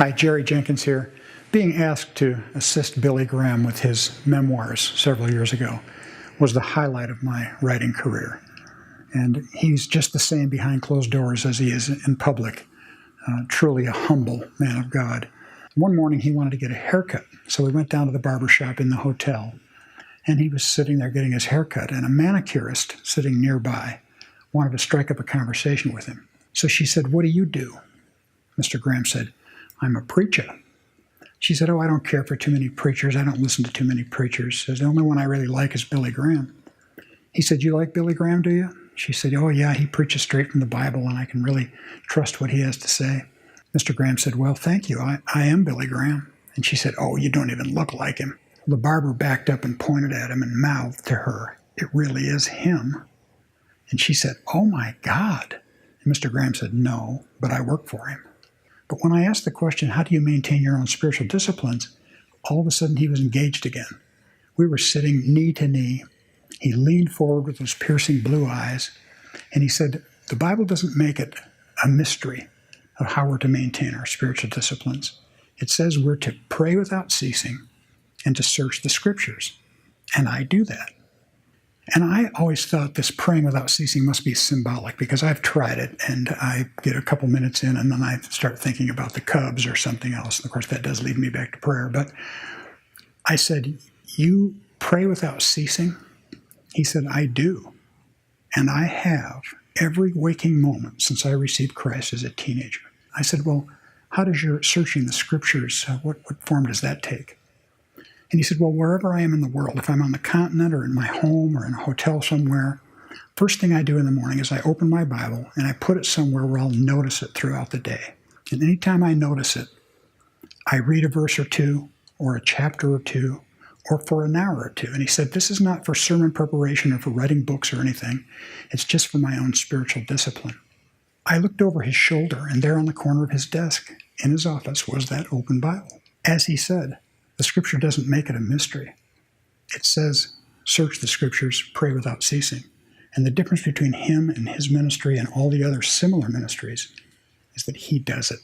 Hi, Jerry Jenkins here. Being asked to assist Billy Graham with his memoirs several years ago was the highlight of my writing career. And he's just the same behind closed doors as he is in public. Truly a humble man of God. One morning he wanted to get a haircut, so we went down to the barber shop in the hotel. And he was sitting there getting his haircut, and a manicurist sitting nearby wanted to strike up a conversation with him. So she said, "What do you do?" Mr. Graham said, "I'm a preacher." She said, "Oh, I don't care for too many preachers. I don't listen to too many preachers." She says, "The only one I really like is Billy Graham." He said, "You like Billy Graham, do you?" She said, "Oh, yeah, he preaches straight from the Bible, and I can really trust what he has to say." Mr. Graham said, "Well, thank you. I am Billy Graham." And she said, "Oh, you don't even look like him." The barber backed up and pointed at him and mouthed to her, "It really is him." And she said, "Oh, my God." And Mr. Graham said, "No, but I work for him." But when I asked the question, "How do you maintain your own spiritual disciplines?" all of a sudden he was engaged again. We were sitting knee to knee. He leaned forward with those piercing blue eyes, and he said, "The Bible doesn't make it a mystery of how we're to maintain our spiritual disciplines. It says we're to pray without ceasing and to search the Scriptures." And I do that. And I always thought this praying without ceasing must be symbolic, because I've tried it and I get a couple minutes in and then I start thinking about the Cubs or something else. And of course, that does lead me back to prayer. But I said, "You pray without ceasing?" He said, "I do. And I have every waking moment since I received Christ as a teenager." I said, "Well, how does your searching the Scriptures, what form does that take?" And he said, "Well, wherever I am in the world, if I'm on the continent or in my home or in a hotel somewhere, first thing I do in the morning is I open my Bible and I put it somewhere where I'll notice it throughout the day. And anytime I notice it, I read a verse or two or a chapter or two or for an hour or two." And he said, "This is not for sermon preparation or for writing books or anything. It's just for my own spiritual discipline." I looked over his shoulder, and there on the corner of his desk in his office was that open Bible. As he said, the Scripture doesn't make it a mystery. It says, search the Scriptures, pray without ceasing. And the difference between him and his ministry and all the other similar ministries is that he does it.